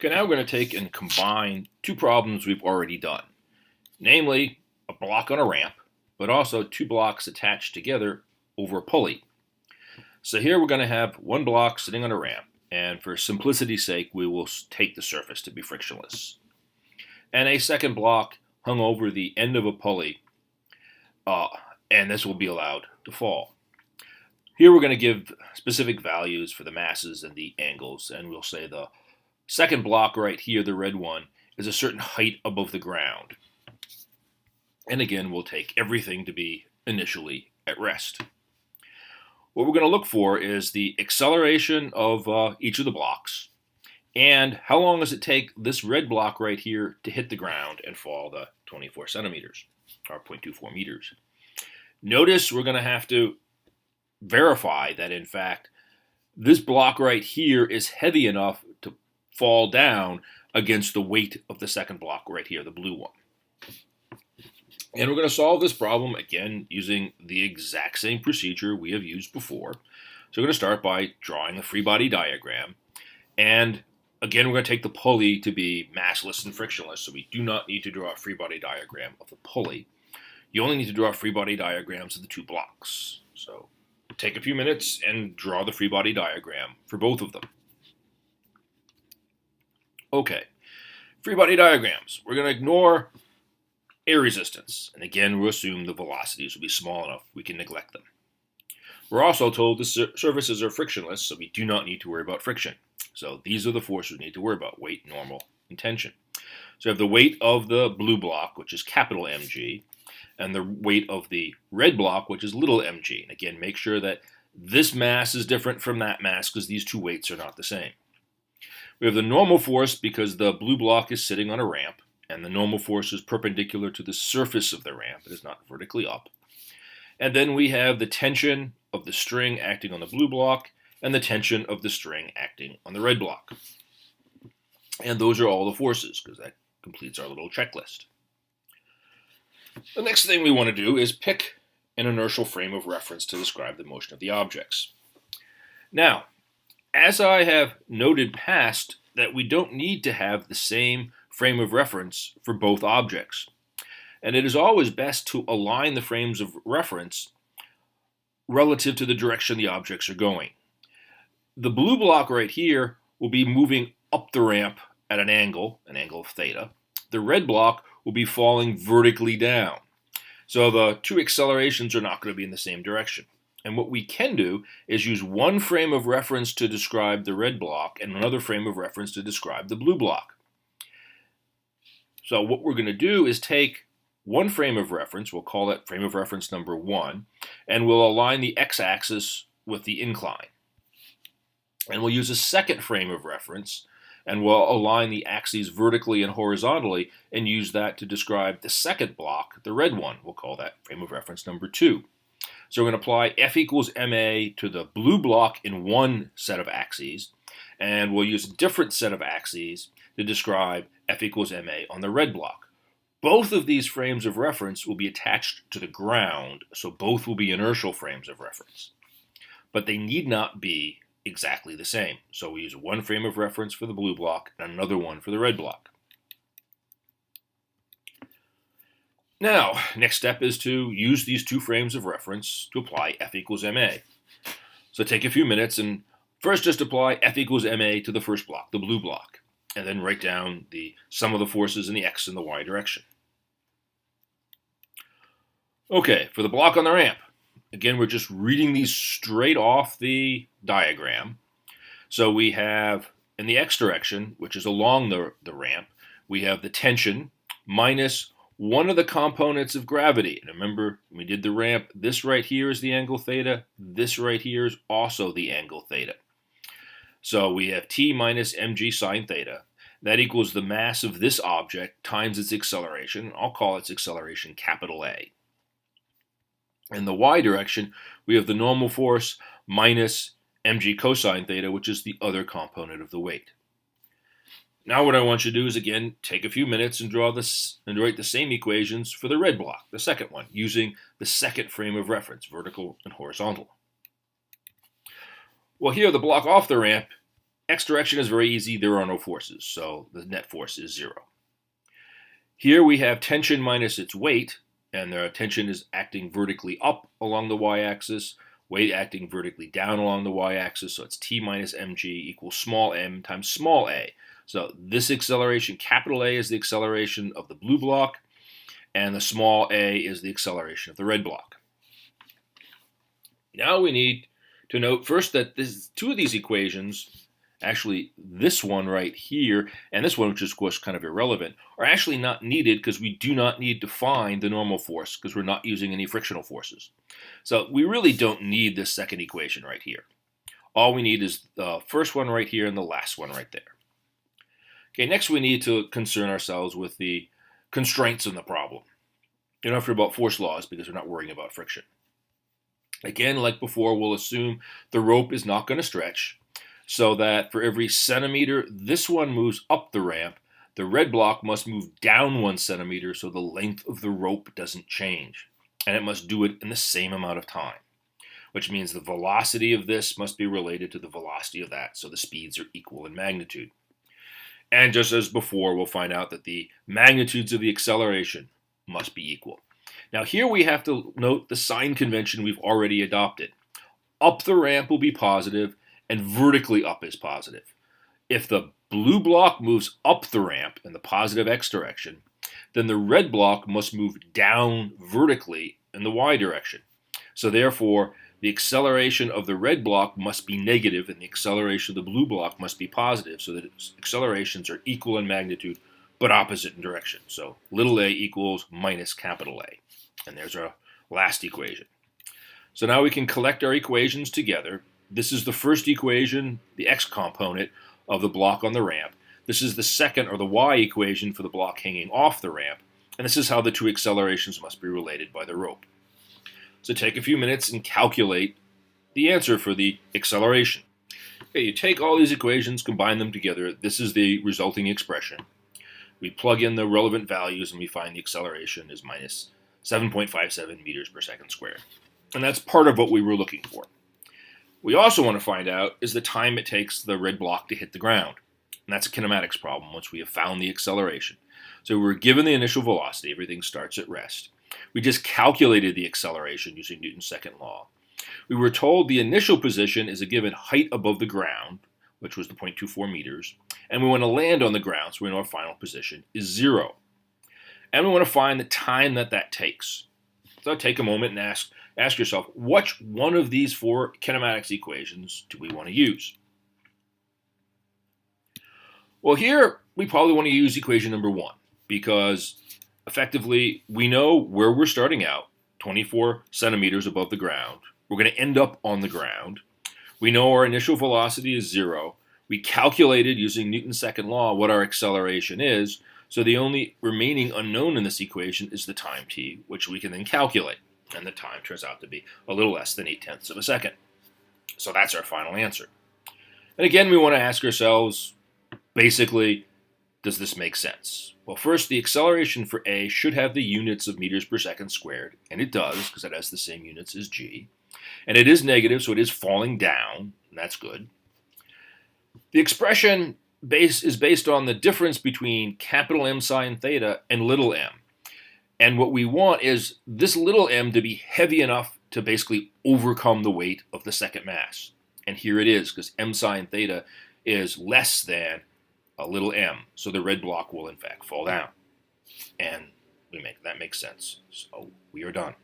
Okay, now we're going to take and combine two problems we've already done, namely a block on a ramp, but also two blocks attached together over a pulley. So here we're going to have one block sitting on a ramp, and for simplicity's sake, we will take the surface to be frictionless. And a second block hung over the end of a pulley, and this will be allowed to fall. Here we're going to give specific values for the masses and the angles, and we'll say the second block right here, the red one, is a certain height above the ground. And again, we'll take everything to be initially at rest. What we're going to look for is the acceleration of each of the blocks, and how long does it take this red block right here to hit the ground and fall the 24 centimeters, or 0.24 meters. Notice we're going to have to verify that, in fact, this block right here is heavy enough to fall down against the weight of the second block right here, the blue one. And we're going to solve this problem, again, using the exact same procedure we have used before. So we're going to start by drawing a free body diagram. And again, we're going to take the pulley to be massless and frictionless, so we do not need to draw a free body diagram of the pulley. You only need to draw free body diagrams of the two blocks. So take a few minutes and draw the free body diagram for both of them. Okay, free body diagrams. We're going to ignore air resistance, and again, we'll assume the velocities will be small enough we can neglect them. We're also told the surfaces are frictionless, so we do not need to worry about friction. So these are the forces we need to worry about: weight, normal, and tension. So we have the weight of the blue block, which is capital Mg, and the weight of the red block, which is little mg. And again, make sure that this mass is different from that mass because these two weights are not the same. We have the normal force because the blue block is sitting on a ramp, and the normal force is perpendicular to the surface of the ramp. It is not vertically up. And then we have the tension of the string acting on the blue block and the tension of the string acting on the red block. And those are all the forces, because that completes our little checklist. The next thing we want to do is pick an inertial frame of reference to describe the motion of the objects. Now, as I have noted past, that we don't need to have the same frame of reference for both objects. And it is always best to align the frames of reference relative to the direction the objects are going. The blue block right here will be moving up the ramp at an angle of theta. The red block will be falling vertically down. So the two accelerations are not going to be in the same direction. And what we can do is use one frame of reference to describe the red block and another frame of reference to describe the blue block. So what we're going to do is take one frame of reference, we'll call that frame of reference number 1, and we'll align the x-axis with the incline. And we'll use a second frame of reference, and we'll align the axes vertically and horizontally and use that to describe the second block, the red one. We'll call that frame of reference number 2. So we're going to apply F equals ma to the blue block in one set of axes, and we'll use a different set of axes to describe F equals ma on the red block. Both of these frames of reference will be attached to the ground, so both will be inertial frames of reference. But they need not be exactly the same. So we use one frame of reference for the blue block and another one for the red block. Now, next step is to use these two frames of reference to apply F equals ma. So take a few minutes and first just apply F equals ma to the first block, the blue block, and then write down the sum of the forces in the x and the y direction. Okay, for the block on the ramp, again, we're just reading these straight off the diagram. So we have, in the x direction, which is along the ramp, we have the tension minus one of the components of gravity. And remember, when we did the ramp, this right here is the angle theta. This right here is also the angle theta. So we have t minus mg sine theta. That equals the mass of this object times its acceleration. I'll call its acceleration capital A. In the y direction, we have the normal force minus mg cosine theta, which is the other component of the weight. Now what I want you to do is, again, take a few minutes and draw this and write the same equations for the red block, the second one, using the second frame of reference, vertical and horizontal. Well, here the block off the ramp X direction is very easy. There are no forces, so the net force is 0. Here we have tension minus its weight, and the tension is acting vertically up along the y-axis, weight acting vertically down along the y-axis, so it's T minus mg equals small m times small a. So this acceleration, capital A, is the acceleration of the blue block, and the small a is the acceleration of the red block. Now we need to note first that two of these equations, actually this one right here and this one, which is of course kind of irrelevant, are actually not needed because we do not need to find the normal force because we're not using any frictional forces. So we really don't need this second equation right here. All we need is the first one right here and the last one right there. Okay, next we need to concern ourselves with the constraints in the problem. You don't have to worry about force laws because we're not worrying about friction. Again, like before, we'll assume the rope is not going to stretch, so that for every centimeter this one moves up the ramp, the red block must move down 1 centimeter so the length of the rope doesn't change. And it must do it in the same amount of time, which means the velocity of this must be related to the velocity of that, so the speeds are equal in magnitude. And just as before, we'll find out that the magnitudes of the acceleration must be equal. Now here we have to note the sign convention we've already adopted. Up the ramp will be positive, and vertically up is positive. If the blue block moves up the ramp in the positive x direction, then the red block must move down vertically in the y direction. So therefore, the acceleration of the red block must be negative and the acceleration of the blue block must be positive, so that accelerations are equal in magnitude but opposite in direction. So little a equals minus capital A. And there's our last equation. So now we can collect our equations together. This is the first equation, the x component of the block on the ramp. This is the second, or the y equation, for the block hanging off the ramp. And this is how the two accelerations must be related by the rope. So take a few minutes and calculate the answer for the acceleration. Okay, you take all these equations, combine them together. This is the resulting expression. We plug in the relevant values and we find the acceleration is minus 7.57 meters per second squared. And that's part of what we were looking for. We also want to find out is the time it takes the red block to hit the ground. And that's a kinematics problem once we have found the acceleration. So we're given the initial velocity, everything starts at rest. We just calculated the acceleration using Newton's second law. We were told the initial position is a given height above the ground, which was the 0.24 meters, and we want to land on the ground, so we know our final position is 0. And we want to find the time that takes. So take a moment and ask yourself, which one of these 4 kinematics equations do we want to use? Well, here we probably want to use equation number 1, because effectively we know where we're starting out, 24 centimeters above the ground. We're going to end up on the ground. We know our initial velocity is 0. We calculated using Newton's second law what our acceleration is, so the only remaining unknown in this equation is the time t, which we can then calculate. And the time turns out to be a little less than 0.8 of a second. So that's our final answer. And again, we want to ask ourselves, basically, does this make sense? Well, first, the acceleration for A should have the units of meters per second squared, and it does, because it has the same units as g. And it is negative, so it is falling down, and that's good. The expression is based on the difference between capital M sine theta and little m. And what we want is this little m to be heavy enough to basically overcome the weight of the second mass. And here it is, because m sine theta is less than a little m. So the red block will in fact fall down. And that makes sense. So we are done.